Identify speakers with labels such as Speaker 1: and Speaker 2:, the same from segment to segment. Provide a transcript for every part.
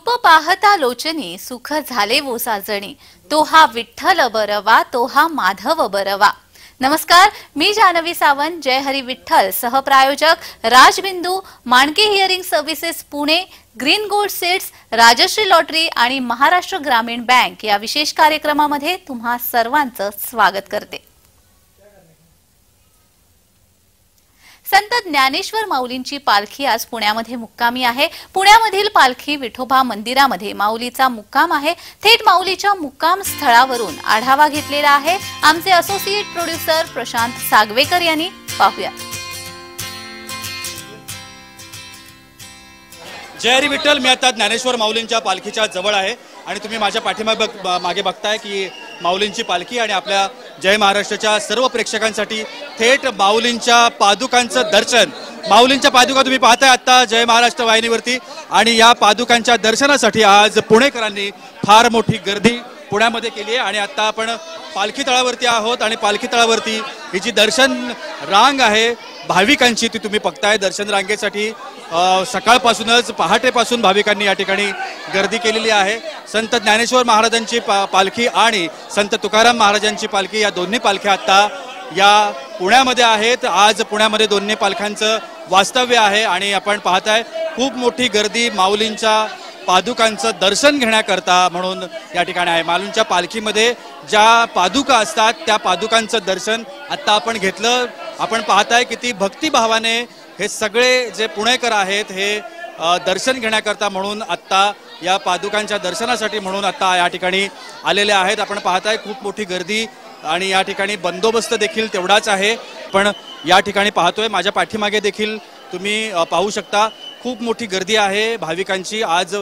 Speaker 1: रूप पाहता लोचनी सुख झाले वो साजणी, तो हा विठ्ठल बरवा, तो हा माधव बरवा। नमस्कार, मी जानवी सावंत, जय हरी विठ्ठल सहप्रायोजक Rajbindu, Manke hearing services Pune, green gold seeds, Rajshree lottery आणि महाराष्ट्र ग्रामीण बँक या विशेष कार्यक्रमामध्ये तुम्हा सर्वांचं स्वागत करते। संत ज्ञानेश्वर माऊलींची पालखी आज पुण्यामध्ये मुक्कामी आहे। पुण्यामधील पालखी विठोबा मंदिरामध्ये माऊलीचा मुक्काम आहे। थेट माऊलीच्या मुक्काम स्थळावरून आढावा घेतलेला आहे आमचे असोसिएट प्रोड्युसर प्रशांत सागवेकर यांनी। पाहूया।
Speaker 2: जय हरी विठ्ठल। मी आता ज्ञानेश्वर माऊलींच्या पालखीच्या जवळ आहे आणि तुम्ही माझ्या पाठीमागे बघताय की माऊलींची पालखी आणि आपल्या जय महाराष्ट्राच्या सर्व प्रेक्षकांसाठी थेट माऊलींच्या पादुकांचं दर्शन। माऊलींच्या पादुका तुम्ही पाहताय आता जय महाराष्ट्र वाहिनीवरती आणि या पादुकांच्या दर्शनासाठी आज पुणेकरांनी फार मोठी गर्दी पुण्यामध्ये केली आहे। आणि आता आपण पालखी तळावरती आहोत आणि पालखी तळावरती ही जी दर्शन रांग आहे भाविकांची ती तुम्ही बघताय। दर्शन रांगेसाठी सकाळपासूनच पहाटेपासून भाविकांनी या ठिकाणी गर्दी केलेली आहे। संत ज्ञानेश्वर महाराजांची पालखी आणि संत तुकाराम महाराजांची पालखी या दोन्ही पालख्या आता या पुण्यामध्ये आहेत। आज पुण्यामध्ये दोन्ही पालख्यांचं वास्तव्य आहे आणि आपण पाहताय खूप मोठी गर्दी माऊलींच्या पादुकांचं दर्शन घेण्याकरता म्हणून या ठिकाणी आहे। माऊलींच्या पालखीमध्ये ज्या पादुका असतात त्या पादुकांचं दर्शन आता आपण घेतलं। आपण पाहताय किती भक्तिभावाने हे सगळे जे पुणेकर आहेत हे दर्शन घेण्याकरता म्हणून आता या पादुकांच्या दर्शनासाठी म्हणून आता या ठिकाणी आलेले आहेत। आपण पाहताय खूप मोठी गर्दी आणि या ठिकाणी बंदोबस्त देखील तेवढाच आहे। पण या ठिकाणी पाहतोय माझ्या पाठीमागे देखील तुम्ही पाहू शकता खूप मोठी गर्दी आहे भाविकांची। आज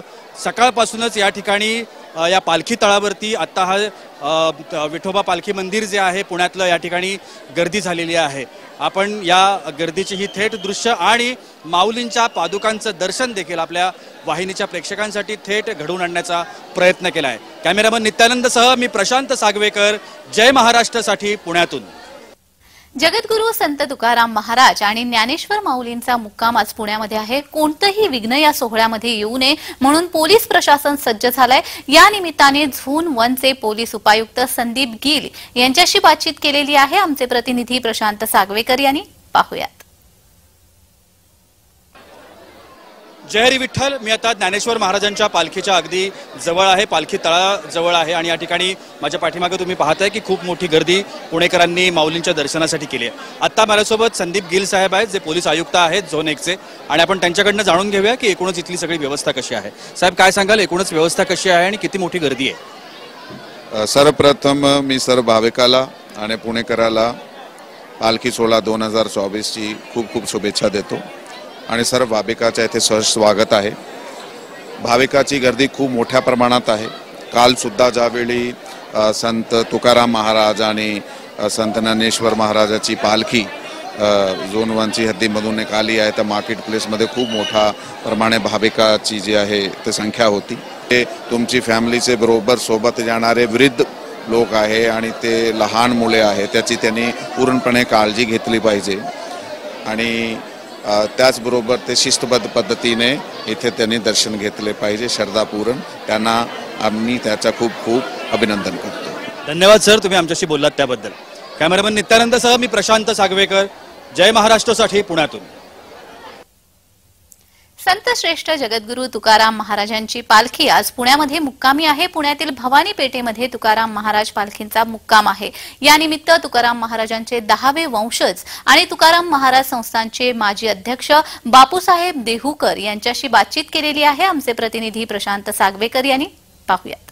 Speaker 2: सकाळपासूनच या ठिकाणी या पालखी तळावरती आता हा विठोबा पालखी मंदिर जे आहे पुण्यातलं या ठिकाणी गर्दी झालेली आहे। आपण या गर्दीची ही थेट दृश्य आणि माऊलींच्या पादुकांचं दर्शन देखील आपल्या वाहिनीच्या प्रेक्षकांसाठी थेट घडवून आणण्याचा प्रयत्न केला आहे। कॅमेरामन नित्यानंदसह मी प्रशांत सागवेकर, जय महाराष्ट्रसाठी पुण्यातून।
Speaker 1: जगद्गुरु संत तुकाराम महाराज आणि ज्ञानेश्वर माऊलींचा मुक्काम आज पुण्यामध्ये आहे। कोणतेही विघ्न या सोहळ्यामध्ये येऊ नये म्हणून पोलीस प्रशासन सज्ज झालंय। या निमित्ताने झोन 1 चे पोलीस उपायुक्त संदीप गिल यांच्याशी बातचीत केलेली आहे आमचे प्रतिनिधी प्रशांत सागवेकर यांनी। पाहूयात।
Speaker 2: जय हरी विठ्ठल। मी आता ज्ञानेश्वर महाराजांच्या पालखीच्या अगदी जवळ आहे, पालखी तळाजवळ आहे आणि या ठिकाणी माझ्या पाठीमागे तुम्ही पाहताय की खूप मोठी गर्दी पुणेकरांनी माऊलींच्या दर्शनासाठी केली आहे। आता माझ्यासोबत संदीप गिल साहेब आहेत जे पोलीस आयुक्त आहेत झोन 1 चे आणि आपण त्यांच्याकडनं जाणून घेऊया की एकूणच इथली सगळी व्यवस्था कशी आहे। साहेब काय सांगाल, एकूणच व्यवस्था कशी आहे आणि किती मोठी गर्दी आहे?
Speaker 3: सर्वप्रथम मी सर्व भाविकाला आणि पुणेकराला पालखी सोहळा 2024 ची खूप खूप शुभेच्छा देतो आणि सर्व भाविकाच्या इथे सहर्ष स्वागत आहे। भाविकाची गर्दी खूप मोठ्या प्रमाणात आहे। काल सुद्धा ज्यावेळी संत तुकाराम महाराज आणि संत ज्ञानेश्वर महाराजाची पालखी झोन 1 ची हद्दीमधून आली आहे तर मार्केट प्लेसमध्ये खूप मोठा प्रमाणे भाविकाची जी आहे ते संख्या होती। ते तुमची फॅमिलीचे बरोबर सोबत जाणारे वृद्ध लोक आहे आणि ते लहान मुले आहे त्याची त्यांनी पूर्णपणे काळजी घेतली पाहिजे आणि त्याचबरोबर ते शिस्तबद्ध पद्धतीने इथे त्यांनी दर्शन घेतले पाहिजे श्रद्धापूर्ण। त्यांना आम्ही त्याचा खूप खूप अभिनंदन करतो।
Speaker 2: धन्यवाद सर, तुम्ही आमच्याशी बोललात त्याबद्दल। कॅमेरामन नित्यानंदसह मी प्रशांत सागवेकर, जय महाराष्ट्रसाठी पुण्यातून।
Speaker 1: संत श्रेष्ठ जगद्गुरु तुकाराम महाराजांची पालखी आज पुण्यामध्ये मुक्कामी आहे। पुण्यातील भवानी पेठेमध्ये तुकाराम महाराज पालखींचा मुक्काम आहे। या निमित्त तुकाराम महाराजांचे 10वे वंशज आणि तुकाराम महाराज संस्थानचे माजी अध्यक्ष बापूसाहेब देहूकर यांच्याशी बातचीत केलेली आहे आमचे प्रतिनिधी प्रशांत सागवेकर यांनी। पाहूयात।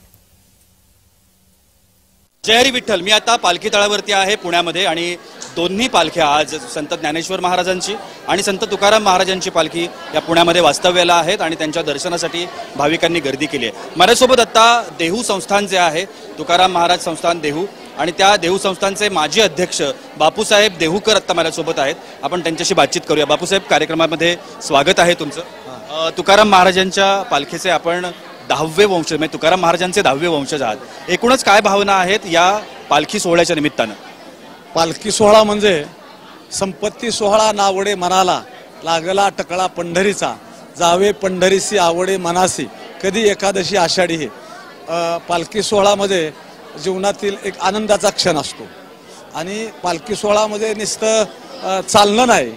Speaker 2: जय हरी विठ्ठल। मी आता पालखी तळावरती आहे पुण्यामध्ये आणि दोन्ही पालख्या आज संत ज्ञानेश्वर महाराजांची आणि संत तुकाराम महाराजांची पालखी या पुण्यामध्ये वास्तव्याला आहेत आणि त्यांच्या दर्शनासाठी भाविकांनी गर्दी केली आहे। माझ्यासोबत आता देहू संस्थान जे आहे तुकाराम महाराज संस्थान देहू आणि त्या देहू संस्थानचे माजी अध्यक्ष बापूसाहेब देहूकर आता माझ्यासोबत आहेत। आपण त्यांच्याशी बातचीत करूया। बापूसाहेब, कार्यक्रमामध्ये स्वागत आहे तुमचं। तुकाराम महाराजांच्या पालखीचे आपण 10वे वंशज म्हणजे तुकाराम महाराजांचे 10वे वंशज आहात। एकूणच काय भावना आहेत या पालखी सोहळ्याच्या निमित्तानं?
Speaker 4: पालखी सोहळा म्हणजे संपत्ती सोहळा नावडे मनाला, लागला टकळा पंढरीचा, जावे पंढरीसी आवडे मनासी, कधी एकादशी आषाढी हे पालखी सोहळामध्ये जीवनातील एक आनंदाचा क्षण असतो आणि पालखी सोहळामध्ये नुसतं चालणं नाही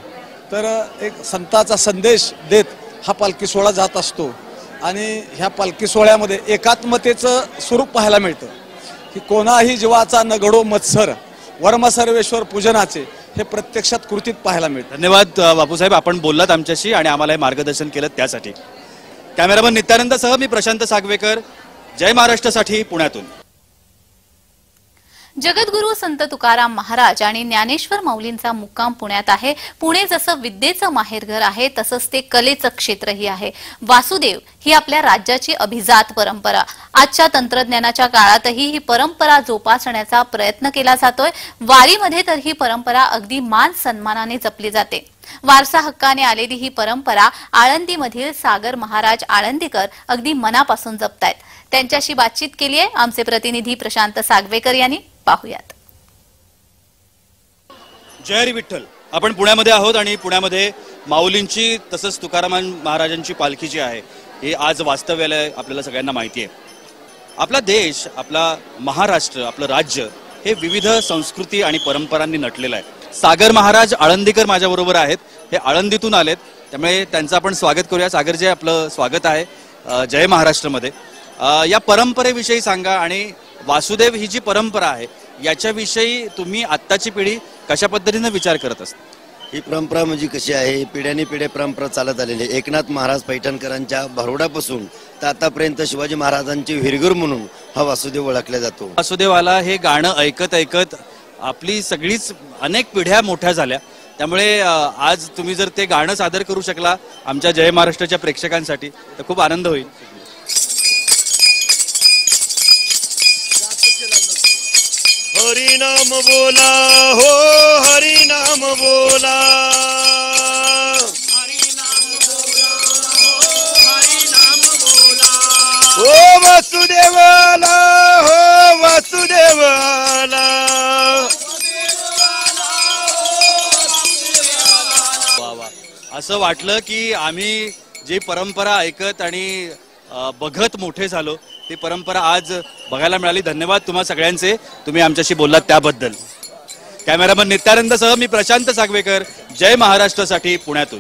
Speaker 4: तर एक संताचा संदेश देत हा पालखी सोहळा जात असतो आणि ह्या पालखी सोहळ्यामध्ये एकात्मतेचं स्वरूप पाहायला मिळतं की कोणाही जीवाचा न घडो मत्सर वर्म सर्वेश्वर पूजनाचे हे प्रत्यक्षात कृतीत पाहायला मिळतं.
Speaker 2: धन्यवाद बापूसाहेब, आपण बोललात आमच्याशी आणि आम्हाला हे मार्गदर्शन केलं त्यासाठी. कॅमेरामन नित्यानंदसह मी प्रशांत सागवेकर, जय महाराष्ट्रासाठी पुण्यातून.
Speaker 1: जगद्गुरू संत तुकाराम महाराज आणि ज्ञानेश्वर माऊलींचा मुक्काम पुण्यात आहे. पुणे जसं विद्येचं माहेरघर आहे तसंच ते कलेचं क्षेत्रही आहे. वासुदेव ही आपल्या राज्याची अभिजात परंपरा. आजच्या तंत्रज्ञानाच्या काळातही ही परंपरा जोपासण्याचा प्रयत्न केला जातोय. वारीमध्ये तर ही परंपरा अगदी मान सन्मानाने जपली जाते. वारसा हक्काने आलेली ही परंपरा आळंदीमधील सागर महाराज आळंदीकर अगदी मनापासून जपतायत. त्यांच्याशी बातचीत केली आहे आमचे प्रतिनिधी प्रशांत सागवेकर यांनी. पाहूयात.
Speaker 2: जय हरी विठ्ठल. आपण पुण्यामध्ये आहोत आणि पुण्यामध्ये माऊलींची तसंच तुकाराम महाराजांची पालखी जी आहे ही आज वास्तव्याला आपल्याला सगळ्यांना माहिती आहे. आपला देश, आपला महाराष्ट्र, आपलं राज्य हे विविध संस्कृती आणि परंपरांनी नटलेलं आहे. सागर महाराज आळंदीकर माझ्याबरोबर आहेत. हे आळंदीतून आलेत, त्यामुळे त्यांचं आपण स्वागत करूया. सागरजी, आपलं स्वागत आहे जय महाराष्ट्रमध्ये. या परंपरेविषयी सांगा आणि वासुदेव ही जी परंपरा आहे याच्याविषयी तुम्ही आत्ताची पिढी कशा पद्धतीने विचार करत असता?
Speaker 5: ही परंपरा म्हणजे कशी आहे, पिढ्याने पिढ्या परंपरा चालत आलेली. एकनाथ महाराज पैठणकरांच्या भरोडापासून तर आतापर्यंत शिवाजी महाराजांची विरगुर म्हणून हा वासुदेव ओळखला जातो.
Speaker 2: वासुदेवाला हे गाणं ऐकत ऐकत आपली सगळीच अनेक पिढ्या मोठ्या झाल्या. त्यामुळे आज तुम्ही जर ते गाणं सादर करू शकला आमच्या जय महाराष्ट्राच्या प्रेक्षकांसाठी तर खूप आनंद होईल.
Speaker 5: हरी नाम बोला हो, हरी नाम बोला, हरी नाम बोला हो, हरी नाम बोला, हो वासुदेवाला, हो वासुदेवाला.
Speaker 2: वा वा, असं वाटलं की आम्ही जी परंपरा ऐकत आणि बघत मोठे झालो ती परंपरा आज बघायला मिळाली. धन्यवाद तुम्हा सगळ्यांचे, तुम्ही आमच्याशी बोललात त्याबद्दल. कॅमेरामन नित्यानंदसह मी प्रशांत सागवेकर, जय महाराष्ट्रासाठी पुण्यातून.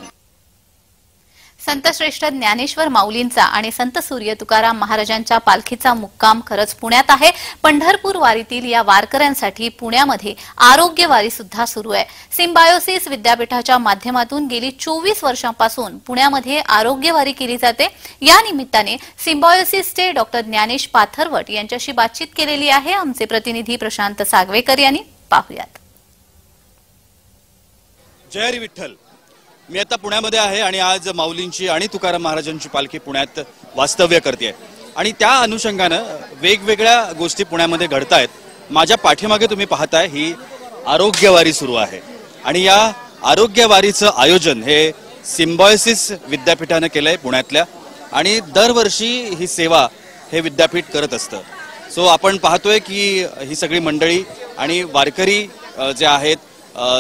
Speaker 1: संतश्रेष्ठ ज्ञानेश्वर माऊलींचा आणि संत सूर्य तुकाराम महाराजांच्या पालखीचा मुक्काम खरंच पुण्यात आहे. पंढरपूर वारीतील या वारकऱ्यांसाठी पुण्यामध्ये आरोग्य वारी सुद्धा सुरू आहे. सिम्बायोसिस विद्यापीठाच्या माध्यमातून गेली 24 वर्षांपासून पुण्यामध्ये आरोग्य वारी केली जाते. या निमित्ताने सिम्बायोसिसचे डॉक्टर ज्ञानेश पाथरवट यांच्याशी बातचीत केलेली आहे आमचे प्रतिनिधी प्रशांत सागवेकर यांनी. पाहूयात.
Speaker 2: जय हरी विठ्ठल. मी आता पुण्यामध्ये आहे आणि आज माऊलींची आणि तुकाराम महाराजांची पालखी पुण्यात वास्तव्य करते आणि त्या अनुषंगानं वेगवेगळ्या गोष्टी पुण्यामध्ये घडतायत. माझ्या पाठीमागे तुम्ही पाहताय ही आरोग्यवारी सुरू आहे आणि या आरोग्यवारीचं आयोजन हे सिम्बायोसिस विद्यापीठानं केलंय पुण्यातल्या आणि दरवर्षी ही सेवा हे विद्यापीठ करत असतं. सो आपण पाहतोय की ही सगळी मंडळी आणि वारकरी जे आहेत,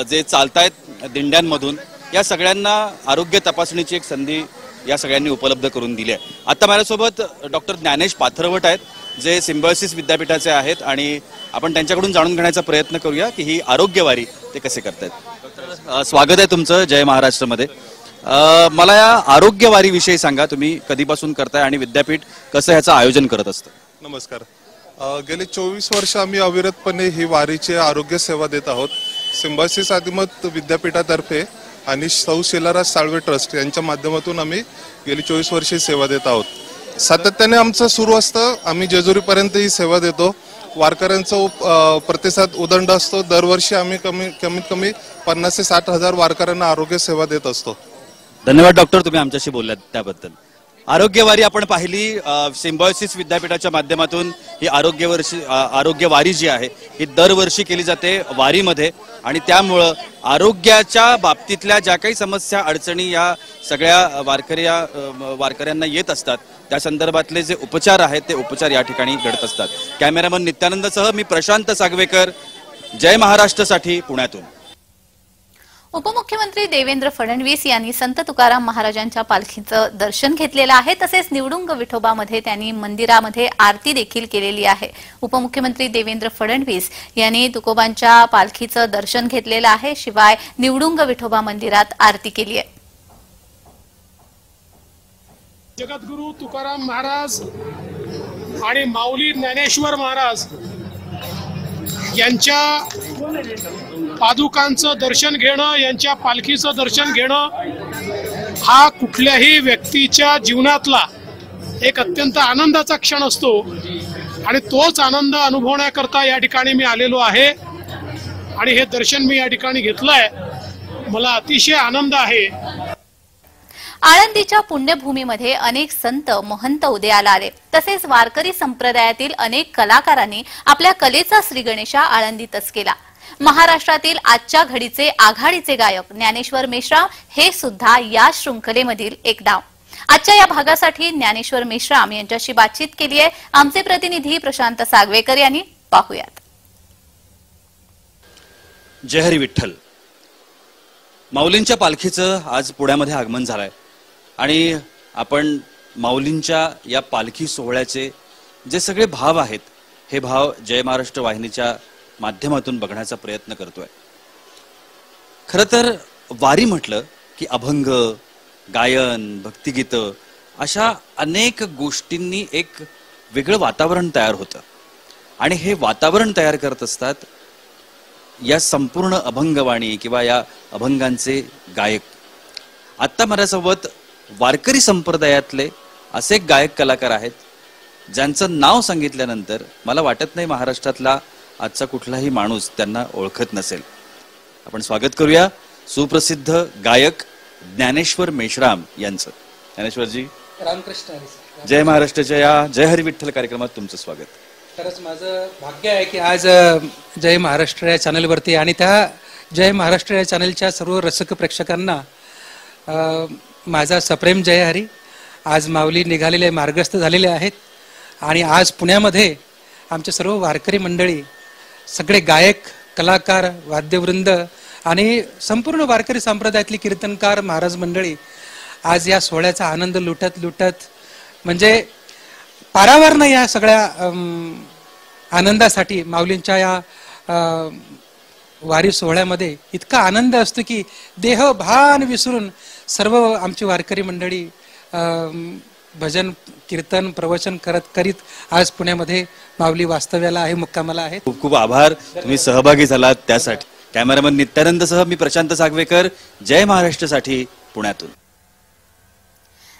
Speaker 2: जे चालतायत दिंड्यांमधून, या सगळ्यांना आरोग्य तपासणीची एक संधी या सगळ्यांनी उपलब्ध करून दिली आहे. आता माझ्यासोबत डॉक्टर ज्ञानेश पाथरवट आहेत जे सिम्बायोसिस विद्यापीठाचे आहेत आणि आपण त्यांच्याकडून जाणून घेण्याचा प्रयत्न करूया की ही आरोग्यवारी ते कसे करतायत. डॉक्टर, स्वागत आहे तुमचं जय महाराष्ट्रमध्ये. मला या आरोग्यवारीविषयी सांगा, तुम्ही कधीपासून करताय आणि विद्यापीठ कसं ह्याचं आयोजन करत असतं?
Speaker 6: नमस्कार. गेले 24 वर्ष आम्ही अविरतपणे ही वारीची आरोग्य सेवा देत आहोत. सिम्बायोसिस आदिमत विद्यापीठातर्फे आणि सौ शिलाराज साळवे ट्रस्ट यांच्या माध्यमातून आम्ही गेली 24 वर्षे सेवा देत आहोत. सातत्याने आमचं सुरू असतं. आम्ही जेजुरीपर्यंत ही सेवा देतो. वारकऱ्यांचा प्रतिसाद उदंड असतो. दरवर्षी आम्ही कमीत कमी 50 ते 60 हजार वारकऱ्यांना आरोग्य सेवा देत असतो.
Speaker 2: धन्यवाद डॉक्टर, तुम्ही आमच्याशी बोललात त्याबद्दल. आरोग्यवारी आपण पाहिली. सिम्बायोसिस विद्यापीठाच्या माध्यमातून ही आरोग्यवारी जी आहे ही दरवर्षी केली जाते वारीमध्ये आणि त्यामुळं आरोग्याच्या बाबतीतल्या ज्या काही समस्या अडचणी या सगळ्या वारकऱ्यांना येत असतात त्या संदर्भातले जे उपचार आहेत ते उपचार या ठिकाणी घडत असतात. कॅमेरामन नित्यानंदसह मी प्रशांत सागवेकर, जय महाराष्ट्रासाठी पुण्यातून.
Speaker 1: उपमुख्यमंत्री देवेंद्र फडणवीस यांनी संत तुकाराम महाराजांच्या पालखीचं दर्शन घेतलेलं आहे. तसेच निवडुंग विठोबामध्ये त्यांनी मंदिरामध्ये आरती देखील केलेली आहे. उपमुख्यमंत्री देवेंद्र फडणवीस यांनी तुकोबांच्या पालखीचं दर्शन घेतलेलं आहे. शिवाय निवडुंग विठोबा मंदिरात आरती केली आहे.
Speaker 7: जगद्गुरु तुकाराम महाराज आणि माऊली ज्ञानेश्वर महाराज यांच्या पादुकांचं दर्शन घेणं, यांच्या पालखीचं दर्शन घेणं हा कुठल्याही व्यक्तीच्या जीवनातला एक अत्यंत आनंदाचा क्षण असतो आणि तोच आनंद अनुभवण्याकरता या ठिकाणी मी आलेलो आहे आणि हे दर्शन मी या ठिकाणी घेतलंय. मला अतिशय आनंद आहे.
Speaker 1: आळंदीच्या पुण्यभूमीमध्ये अनेक संत महंत उदयाला आले. तसेच वारकरी संप्रदायातील अनेक कलाकारांनी आपल्या कलेचा श्रीगणेशा आळंदीतच केला. महाराष्ट्रातील आजच्या घडीचे आघाडीचे गायक ज्ञानेश्वर मेश्राम हे सुद्धा या शृंखलेमधील एक नाव. आजच्या या भागासाठी ज्ञानेश्वर मेश्राम यांच्याशी बातचीत केली आहे आमचे प्रतिनिधी प्रशांत सागवेकर यांनी. पाहूयात.
Speaker 2: जय हरी विठ्ठल. माऊलींच्या पालखीचं आज पुण्यामध्ये आगमन झालंय आणि आपण माऊलींच्या या पालखी सोहळ्याचे जे सगळे भाव आहेत हे भाव जय महाराष्ट्र वाहिनीच्या माध्यमातून बघण्याचा प्रयत्न करतोय. खरं तर वारी म्हटलं की अभंग, गायन, भक्तिगीतं अशा अनेक गोष्टींनी एक वेगळं वातावरण तयार होतं आणि हे वातावरण तयार करत असतात या संपूर्ण अभंगवाणी किंवा या अभंगांचे गायक. आत्ता माझ्यासोबत वारकरी संप्रदायातले असे गायक कलाकार आहेत ज्यांचं नाव सांगितल्यानंतर मला वाटत नाही महाराष्ट्रातला आजचा कुठलाही माणूस त्यांना ओळखत नसेल. आपण स्वागत करूया सुप्रसिद्ध गायक ज्ञानेश्वर मेश्राम यांचं. ज्ञानेश्वरजी,
Speaker 8: रामकृष्ण.
Speaker 2: जय महाराष्ट्राच्या या जय हरी विठ्ठल कार्यक्रमात तुमचं स्वागत.
Speaker 8: खरंच माझं भाग्य आहे की आज जय महाराष्ट्र या चॅनलवरती आणि त्या जय महाराष्ट्र या चॅनलच्या सर्व रसिक प्रेक्षकांना माझा सप्रेम जय हरी. आज माऊली निघालेले मार्गस्थ झालेले आहेत आणि आज पुण्यामध्ये आमचे सर्व वारकरी मंडळी, सगळे गायक, कलाकार, वाद्यवृंद आणि संपूर्ण वारकरी संप्रदायातली कीर्तनकार महाराज मंडळी आज या सोहळ्याचा आनंद लुटत लुटत म्हणजे पारावार नाही या सगळ्या आनंदासाठी. माऊलींच्या या वारी सोहळ्यामध्ये इतका आनंद असतो की देह भान विसरून सर्व आमची वारकरी मंडळी भजन, कीर्तन, प्रवचन करीत आज पुण्यामध्ये माऊली वास्तव्याला आहे, मुक्कामाला आहे.
Speaker 2: खूप खूप आभार, तुम्ही सहभागी झालात त्यासाठी. कॅमेरामन नित्यानंद सह मी प्रशांत सागवेकर, जय महाराष्ट्रासाठी पुण्यातून.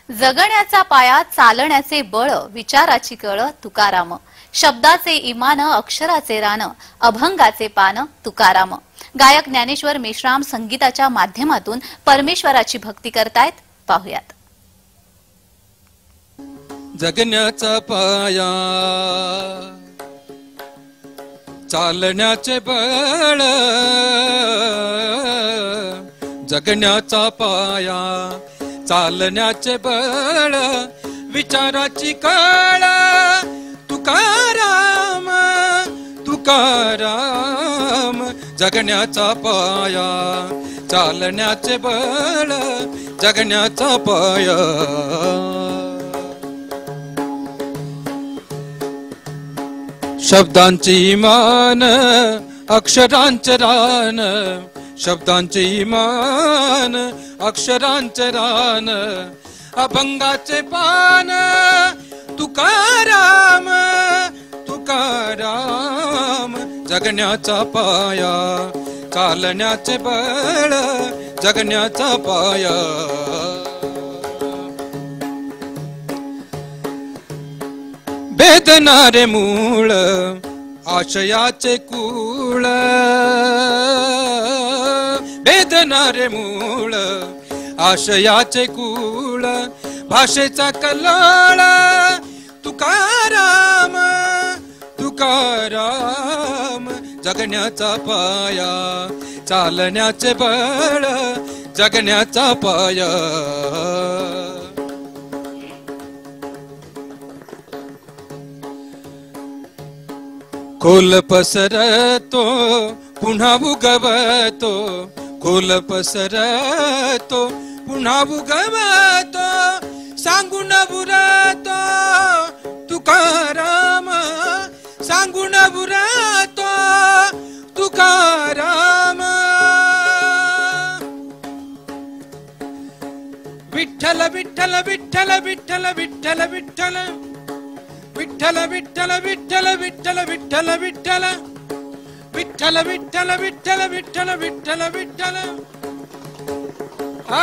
Speaker 1: जगण्याचा पाया, चालण्याचे बळ, विचाराची कळ तुकाराम. शब्दाचे इमान, अक्षराचे रान, अभंगाचे पान तुकाराम. गायक ज्ञानेश्वर मेश्राम संगीताच्या माध्यमातून परमेश्वराची भक्ती करतायत. पाहुयात.
Speaker 8: जगण्याचा पाया, चालण्याचे बळ, जगण्याचा पाया, चालण्याचे बळ, विचाराची कळ तुकाराम. तुकाराम. जगण्याचा पाया, चालण्याचे बळ, जगण्याचा पाया. शब्दांचे इमान, अक्षरांचे रान, शब्दांचे इमान, अक्षरांचे रान, अभंगाचे पान तुकाराम. तुकाराम. जगण्याचा पाया, चालण्याचे बळ, जगण्याचा पाया. वेदनारे मूळ, आशयाचे कूळ, वेदनारे मूळ, आशयाचे कूळ, भाषेचा कल्लोळ तुकाराम. तुकाराम. जगण्याचा पाया, चालण्याचे बळ, जगण्याचा पाया. खोल पसरतो, पुन्हा उगवतो, खोल पसरतो पुन्हा उगवतो सांगून बुरातो तुकाराम सांगून बुरातो तुकाराम विठ्ठल विठ्ठल विठ्ठल विठ्ठल विठ्ठल विठ्ठल विठ्ठल विठ्ठल विठ्ठल विठ्ठल विठ्ठल विठ्ठल विठ्ठल विठ्ठल विठ्ठल विठ्ठल विठ्ठल विठ्ठल आ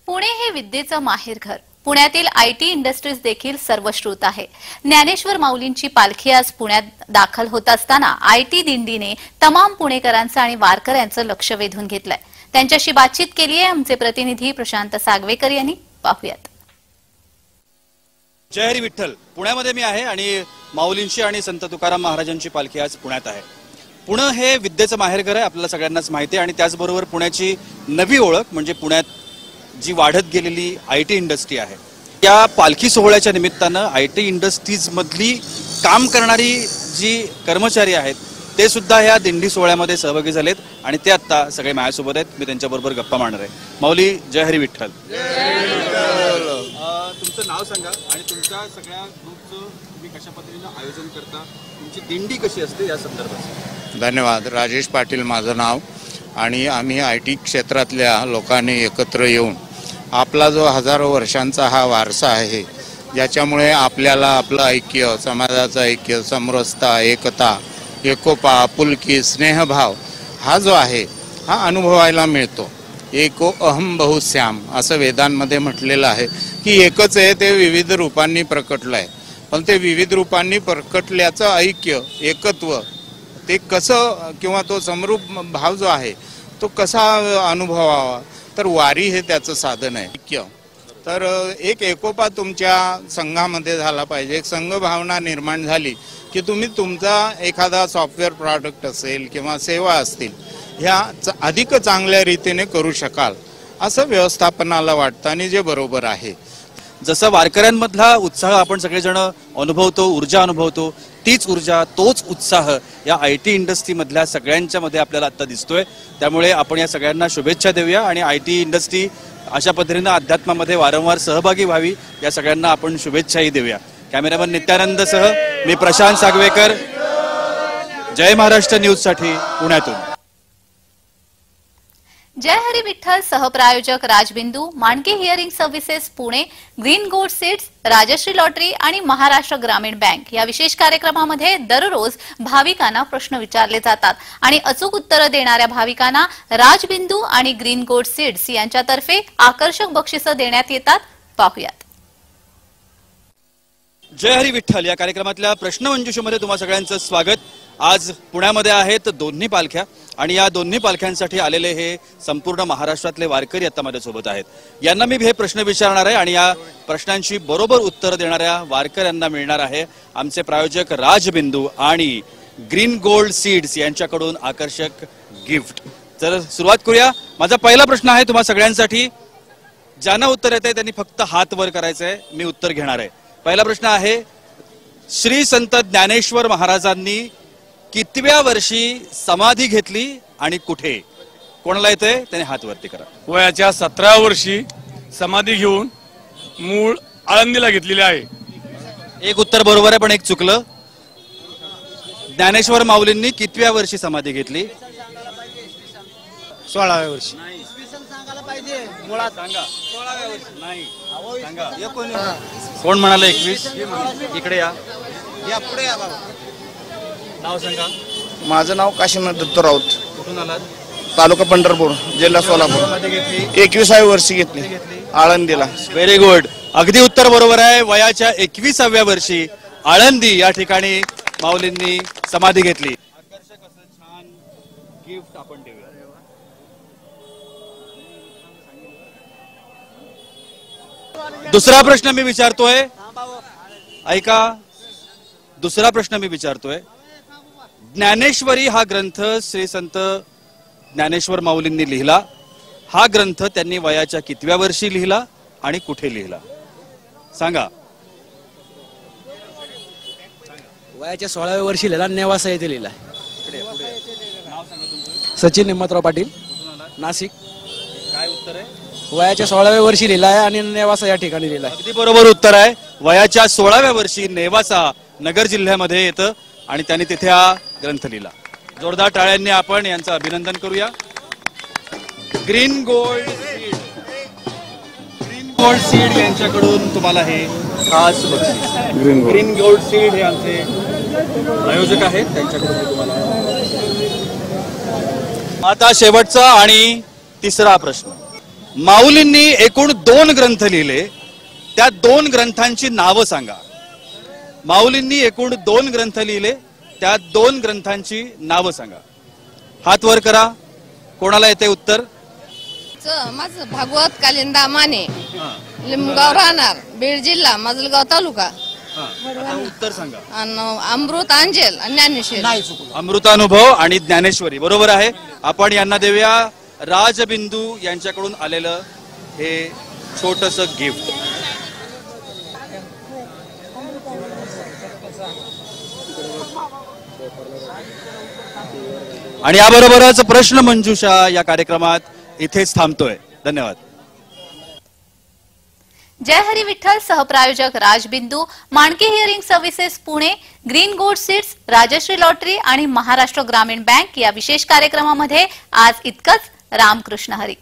Speaker 1: पुणे हे विद्येचं माहेरघर. पुण्यातील आयटी इंडस्ट्रीज देखील सर्वश्रुत आहे. ज्ञानेश्वर माऊलींची पालखी आज पुण्यात दाखल होत असताना आयटी दिंडीने तमाम पुणेकरांचं आणि वारकऱ्यांचं लक्ष वेधून घेतलंय. त्यांच्याशी बातचीत केली आहे आमचे प्रतिनिधी प्रशांत सागवेकर यांनी. पाहूयात.
Speaker 2: जय हरी विठ्ठल. पुण्यामध्ये मी आहे आणि माऊलींची आणि संत तुकाराम महाराजांची पालखी आज पुण्यात आहे. पुणे हे विद्येचं माहेरघर आहे, आपल्याला सगळ्यांनाच माहिती आहे. आणि त्याचबरोबर पुण्याची नवी ओळख म्हणजे पुण्यात जी वाढत गेलेली आयटी इंडस्ट्री आहे. त्या पालखी सोहळ्याच्या निमित्तानं आयटी इंडस्ट्रीज मधली काम करणारी जी कर्मचारी आहेत ते सुद्धा या दिंडी सोहळ्यामध्ये सहभागी झालेत आणि ते आता सगळे माझ्यासोबत आहेत. मी त्यांच्याबरोबर गप्पा मारणार आहे. माऊली, जय हरी विठ्ठल. तुमचं नाव सांगा आणि तुमच्या सगळ्या ग्रुपचं तुम्ही कशा पद्धतीनं आयोजन करता, तुमची दिंडी कशी असते या संदर्भात.
Speaker 9: धन्यवाद. राजेश पाटील माझं नाव आणि आम्ही आयटी क्षेत्रातल्या लोकांनी एकत्र येऊन आपला जो हजारो वर्षांचा हा वारसा आहे ज्याच्यामुळे आपल्याला आपलं ऐक्य, समाजाचं ऐक्य, समरसता, एकता, एकोपा, आपुलकी, स्नेहभाव हा जो आहे हा अनुभवायला मिळतो. एको अहम बहुश्याम असं वेदांमध्ये म्हटलेलं आहे की एकच आहे ते विविध रूपांनी प्रकटलं आहे. पण ते विविध रूपांनी प्रकटल्याचं ऐक्य, एकत्व ते कसं किंवा तो समरूप भाव जो आहे तो कसा अनुभवावा, तर वारी हे त्याचं साधन आहे. ऐक्य तर एक एकोपा तुमच्या संघामध्ये झाला पाहिजे. एक संघ भावना निर्माण झाली की तुम्ही तुमचा एखादा सॉफ्टवेअर प्रॉडक्ट असेल किंवा सेवा असतील ह्या अधिक चांगल्या रीतीने करू शकाल असं व्यवस्थापनाला वाटतं आणि जे बरोबर आहे.
Speaker 2: जसं वारकऱ्यांमधला उत्साह आपण सगळेजण अनुभवतो, ऊर्जा अनुभवतो, तीच ऊर्जा, तोच उत्साह या आयटी इंडस्ट्री मधल्या सगळ्यांच्या मध्ये आपल्याला आता दिसतोय. त्यामुळे आपण या सगळ्यांना शुभेच्छा देऊया आणि आयटी इंडस्ट्री अशा पद्धतीनं अध्यात्मामध्ये वारंवार सहभागी व्हावी या सगळ्यांना आपण शुभेच्छाही देऊया. कॅमेरामन नित्यानंदसह मी प्रशांत सागवेकर, जय महाराष्ट्र न्यूज साठी पुण्यातून.
Speaker 1: जय हरी विठ्ठल सहप्रायोजक Rajbindu, Mandke hearing services Pune, green gold seeds, Rajshree lottery आणि महाराष्ट्र ग्रामीण बँक या विशेष कार्यक्रमामध्ये दररोज भाविकांना प्रश्न विचारले जातात आणि अचूक उत्तरं देणाऱ्या भाविकांना राजबिंदू आणि ग्रीन गोल्ड सीड्स यांच्यातर्फे आकर्षक बक्षिसं देण्यात येतात. पाहूयात.
Speaker 2: जय हरी विठ्ठल या कार्यक्रमातल्या प्रश्नमंजुषेमध्ये तुम्हा सगळ्यांचं स्वागत. आज पुण्यामध्ये आहेत दोन्ही पालख्या आणि या दोन्ही पालख्यांसाठी आलेले हे संपूर्ण महाराष्ट्रातले वारकरी आता माझ्यासोबत आहेत. यांना मी हे प्रश्न विचारणार आहे आणि या प्रश्नांची बरोबर उत्तर देणाऱ्या वारकऱ्यांना मिळणार आहे आमचे प्रायोजक राजबिंदू आणि ग्रीन गोल्ड सीड्स यांच्याकडून आकर्षक गिफ्ट. तर सुरुवात करूया. माझा पहिला प्रश्न आहे तुम्हा सगळ्यांसाठी. ज्यांना उत्तर येत आहे त्यांनी फक्त हात वर करायचंय. मी उत्तर घेणार आहे. पहिला प्रश्न आहे, श्री संत ज्ञानेश्वर महाराजांनी कितव्या वर्षी समाधी घेतली आणि कुठे? कोणाला येतंय त्याने हात वरती करा.
Speaker 10: वयाच्या 17 वर्षी समाधी घेऊन मूळ आळंदीला घेतलेली आहे.
Speaker 2: एक उत्तर बरोबर आहे पण एक चुकलं. ज्ञानेश्वर माऊलींनी कितव्या वर्षी समाधी घेतली?
Speaker 10: 16व्या वर्षी.
Speaker 2: कोण म्हणाले 21? इकडे या. नाव सांगा.
Speaker 11: माझं नाव काशीनाथ दत्त राऊत.
Speaker 2: कुठून आलात?
Speaker 11: तालुका पंढरपूर, जिल्हा सोलापूर. 21व्या वर्षी घेतली आळंदीला.
Speaker 2: Very good. अगदी उत्तर बरोबर आहे. वयाच्या 21व्या वर्षी आळंदी या ठिकाणी माऊलींनी समाधी घेतली. आकर्षक असं छान गिफ्ट आपण देऊया. दुसरा प्रश्न मी विचारतोय, ऐका. दुसरा प्रश्न मी विचारतोय, ज्ञानेश्वरी हा ग्रंथ श्री संत ज्ञानेश्वर माऊलींनी लिहिला. हा ग्रंथ त्यांनी वयाच्या कितव्या वर्षी लिहिला आणि कुठे लिहिला? सांगा.
Speaker 12: वयाच्या 16व्या वर्षी लिहिला, नेवासा येथे लिहिला. सचिन हिम्मतराव पाटील, नाशिक.
Speaker 2: काय उत्तर आहे?
Speaker 12: वयाच्या 16व्या वर्षी लिहिला आहे आणि नेवासा या ठिकाणी लिहिला आहे.
Speaker 2: अगदी बरोबर उत्तर आहे. वयाच्या 16व्या वर्षी नेवासा नगर जिल्ह्यामध्ये येतं आणि त्यांनी तिथे हा ग्रंथ लिहिला. जोरदार टाळ्यांनी आपण यांचं अभिनंदन करूया. ग्रीन गोल्ड सीड यांच्याकडून तुम्हाला हे खास बक्षीस. ग्रीन गोल्ड सीड हे आमचे आयोजक आहेत, त्यांच्याकडून तुम्हाला. आता शेवटचा आणि तिसरा प्रश्न. माऊलींनी एकूण 2 ग्रंथ लिहिले, त्या 2 ग्रंथांची नावं सांगा. माऊलींनी एकूण 2 ग्रंथ लिहिले, त्या 2 ग्रंथांची नावं सांगा. हात वर करा. कोणाला येते उत्तर?
Speaker 13: माझं भागवत कालिंदा माने, लिंबगाव राहणार, बीड जिल्हा, माजलगाव तालुका.
Speaker 2: उत्तर सांगा.
Speaker 13: अमृत अंजल आणि ज्ञानेश्वरी.
Speaker 2: अमृतानुभव आणि ज्ञानेश्वरी बरोबर आहे. आपण यांना देऊया राजबिंदू यांच्याकडून आलेलं हे छोटस गिफ्ट. आणि याबरोबरच प्रश्न मंजुषा या कार्यक्रमात इथेच थांबतोय. धन्यवाद.
Speaker 1: जय हरी विठ्ठल सहप्रायोजक Rajbindu, Manke hearing services Pune, green gold seeds, Rajshree lottery आणि महाराष्ट्र ग्रामीण बँक या विशेष कार्यक्रमामध्ये आज इतकंच. रामकृष्ण हरी.